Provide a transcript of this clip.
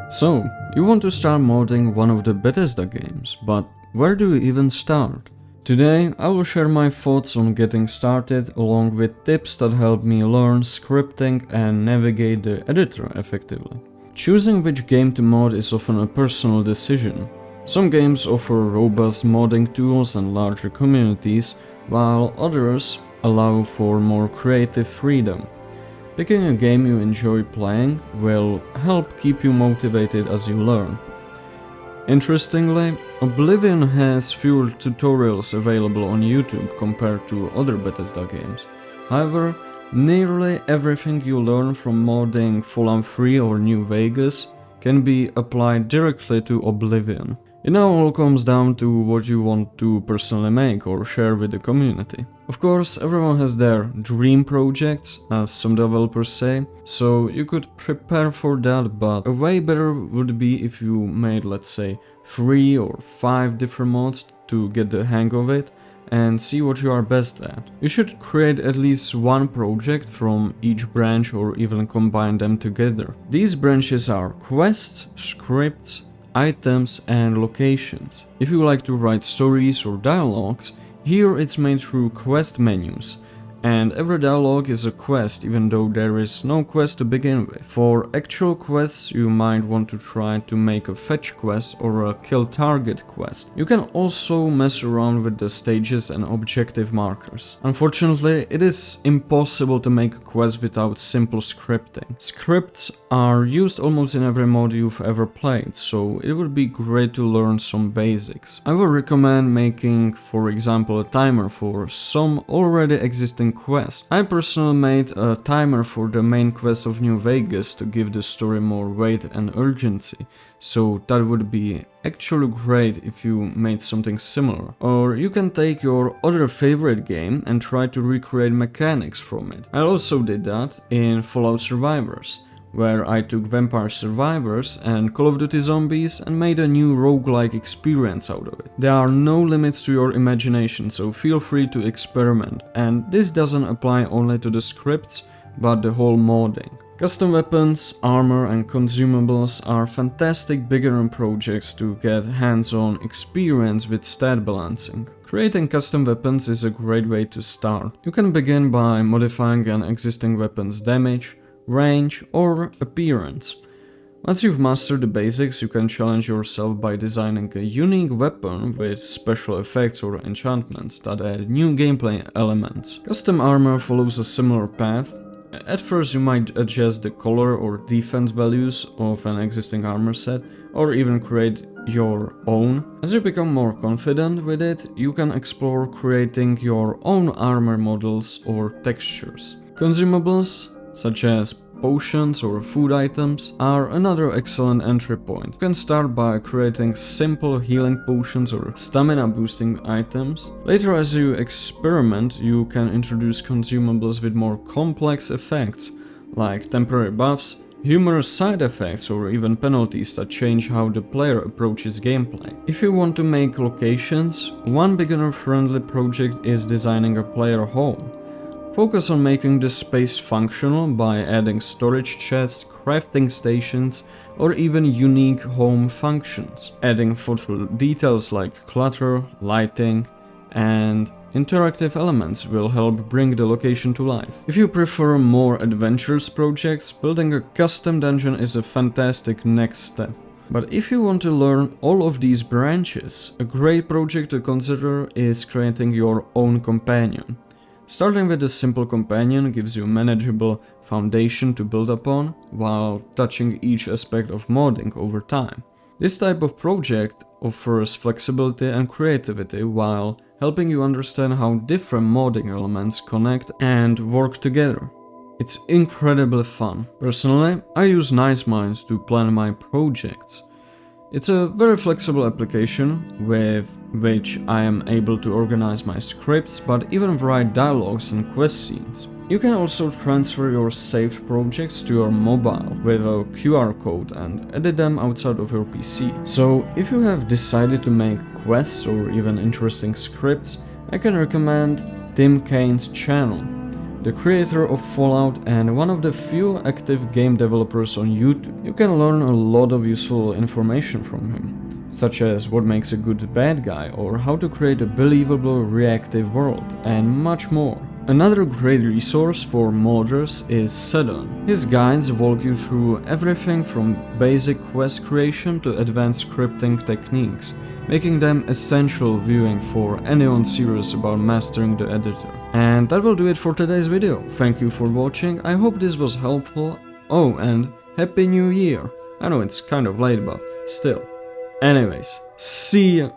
So, you want to start modding one of the Bethesda games, but where do you even start? Today I will share my thoughts on getting started along with tips that help me learn scripting and navigate the editor effectively. Choosing which game to mod is often a personal decision. Some games offer robust modding tools and larger communities, while others allow for more creative freedom. Picking a game you enjoy playing will help keep you motivated as you learn. Interestingly, Oblivion has fewer tutorials available on YouTube compared to other Bethesda games. However, nearly everything you learn from modding Fallout 3 or New Vegas can be applied directly to Oblivion. It now all comes down to what you want to personally make or share with the community. Of course, everyone has their dream projects, as some developers say, so you could prepare for that, but a way better would be if you made, let's say, 3 or 5 different mods to get the hang of it and see what you are best at. You should create at least one project from each branch or even combine them together. These branches are quests, scripts, items and locations. If you like to write stories or dialogues, here it's made through quest menus, and every dialogue is a quest even though there is no quest to begin with. For actual quests you might want to try to make a fetch quest or a kill target quest. You can also mess around with the stages and objective markers. Unfortunately, it is impossible to make a quest without simple scripting. Scripts are used almost in every mod you've ever played, so it would be great to learn some basics. I would recommend making, for example, a timer for some already existing quest. I personally made a timer for the main quest of New Vegas to give the story more weight and urgency, so that would be actually great if you made something similar. Or you can take your other favorite game and try to recreate mechanics from it. I also did that in Fallout Survivors, where I took Vampire Survivors and Call of Duty Zombies and made a new roguelike experience out of it. There are no limits to your imagination, so feel free to experiment, and this doesn't apply only to the scripts, but the whole modding. Custom weapons, armor and consumables are fantastic beginner projects to get hands-on experience with stat balancing. Creating custom weapons is a great way to start. You can begin by modifying an existing weapon's damage, range or appearance. Once you've mastered the basics, you can challenge yourself by designing a unique weapon with special effects or enchantments that add new gameplay elements. Custom armor follows a similar path. At first you might adjust the color or defense values of an existing armor set, or even create your own. As you become more confident with it, you can explore creating your own armor models or textures. Consumables, such as potions or food items, are another excellent entry point. You can start by creating simple healing potions or stamina boosting items. Later, as you experiment, you can introduce consumables with more complex effects, like temporary buffs, humorous side effects or even penalties that change how the player approaches gameplay. If you want to make locations, one beginner-friendly project is designing a player home. Focus on making the space functional by adding storage chests, crafting stations, or even unique home functions. Adding thoughtful details like clutter, lighting, and interactive elements will help bring the location to life. If you prefer more adventurous projects, building a custom dungeon is a fantastic next step. But if you want to learn all of these branches, a great project to consider is creating your own companion. Starting with a simple companion gives you a manageable foundation to build upon, while touching each aspect of modding over time. This type of project offers flexibility and creativity while helping you understand how different modding elements connect and work together. It's incredibly fun. Personally, I use NiceMinds to plan my projects. It's a very flexible application with which I am able to organize my scripts, but even write dialogues and quest scenes. You can also transfer your saved projects to your mobile with a QR code and edit them outside of your PC. So if you have decided to make quests or even interesting scripts, I can recommend Tim Cain's channel. the creator of Fallout and one of the few active game developers on YouTube. You can learn a lot of useful information from him, such as what makes a good bad guy or how to create a believable reactive world, and much more. Another great resource for modders is Seddon. His guides walk you through everything from basic quest creation to advanced scripting techniques, making them essential viewing for anyone serious about mastering the editor. And that will do it for today's video. Thank you for watching, I hope this was helpful. Oh, and Happy New Year! I know it's kind of late, but still. Anyways, see ya!